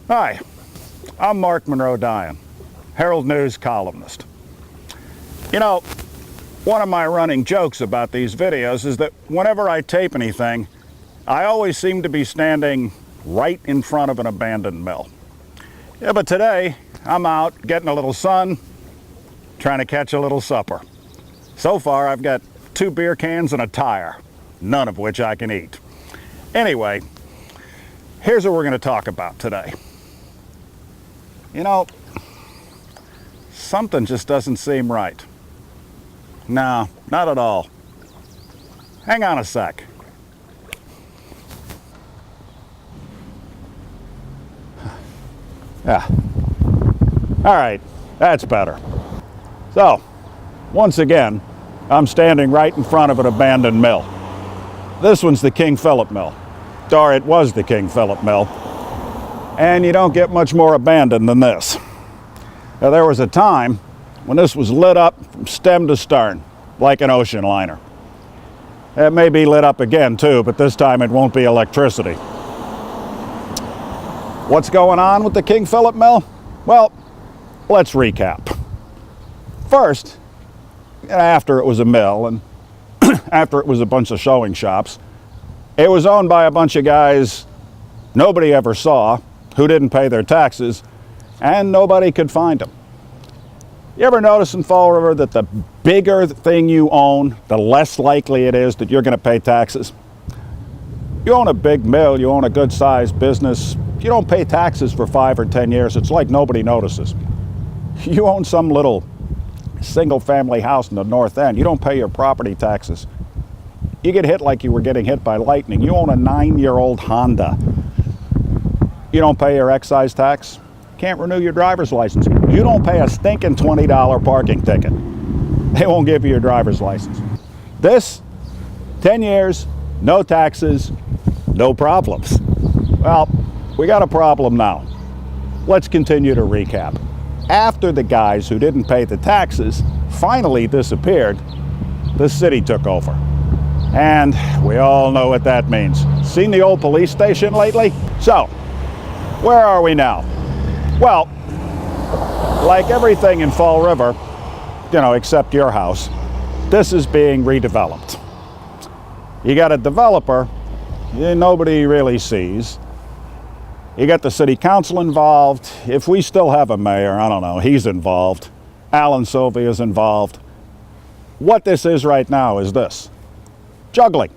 Hi, I'm Marc Munroe Dion, Herald News columnist. You know, one of my running jokes about these videos is that whenever I tape anything, I always seem to be standing right in front of an abandoned mill. Yeah, but today, I'm out getting a little sun, trying to catch a little supper. So far, I've got 2 beer cans and a tire, none of which I can eat. Anyway, here's what we're going to talk about today. You know, something just doesn't seem right. No, not at all. Hang on a sec. Yeah. All right, that's better. So, once again, I'm standing right in front of an abandoned mill. This one's the King Philip Mill. Or it was the King Philip Mill. And you don't get much more abandoned than this. Now, there was a time when this was lit up from stem to stern, like an ocean liner. It may be lit up again too, but this time it won't be electricity. What's going on with the King Philip Mill? Well, let's recap. First, after it was a mill and after it was a bunch of sewing shops, it was owned by a bunch of guys nobody ever saw, who didn't pay their taxes, and nobody could find them. You ever notice in Fall River that the bigger thing you own, the less likely it is that you're going to pay taxes? You own a big mill, you own a good-sized business, you don't pay taxes for 5 or 10 years, it's like nobody notices. You own some little single-family house in the North End, you don't pay your property taxes. You get hit like you were getting hit by lightning. You own a 9-year-old Honda. You don't pay your excise tax. Can't renew your driver's license. You don't pay a stinking $20 parking ticket. They won't give you your driver's license. This, 10 years, no taxes, no problems. Well, we got a problem now. Let's continue to recap. After the guys who didn't pay the taxes finally disappeared, the city took over. And we all know what that means. Seen the old police station lately? So, where are we now? Well, like everything in Fall River, you know, except your house, this is being redeveloped. You got a developer nobody really sees. You got the city council involved. If we still have a mayor, I don't know, he's involved. Alan Sylvia's involved. What this is right now is this. Juggling.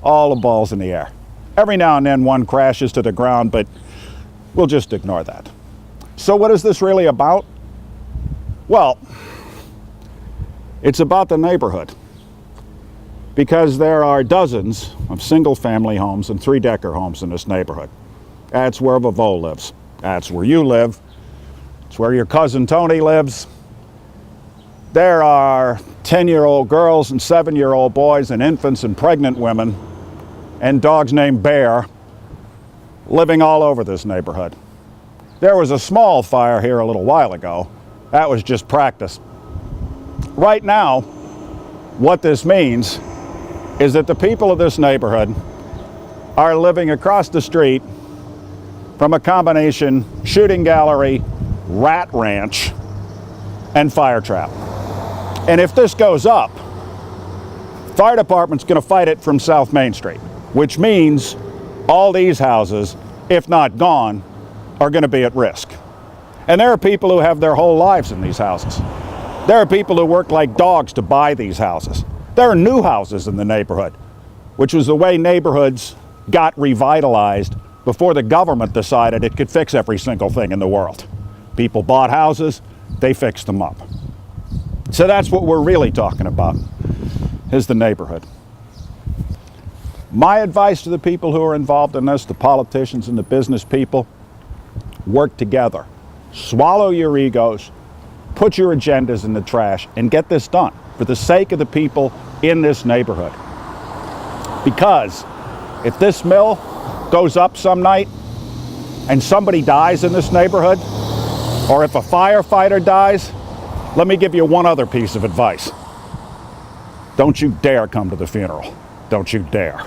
All the balls in the air. Every now and then one crashes to the ground, but we'll just ignore that. So what is this really about? Well, it's about the neighborhood. Because there are dozens of single-family homes and 3-decker homes in this neighborhood. That's where Vavo lives. That's where you live. It's where your cousin Tony lives. There are 10-year-old girls and 7-year-old boys and infants and pregnant women and dogs named Bear living all over this neighborhood. There was a small fire here a little while ago. That was just practice. Right now, what this means is that the people of this neighborhood are living across the street from a combination shooting gallery, rat ranch, and fire trap. And if this goes up, fire department's going to fight it from South Main Street, which means all these houses, if not gone, are going to be at risk. And there are people who have their whole lives in these houses. There are people who work like dogs to buy these houses. There are new houses in the neighborhood, which was the way neighborhoods got revitalized before the government decided it could fix every single thing in the world. People bought houses, they fixed them up. So that's what we're really talking about, is the neighborhood. My advice to the people who are involved in this, the politicians and the business people, work together. Swallow your egos, put your agendas in the trash, and get this done for the sake of the people in this neighborhood. Because if this mill goes up some night and somebody dies in this neighborhood, or if a firefighter dies, let me give you one other piece of advice. Don't you dare come to the funeral. Don't you dare.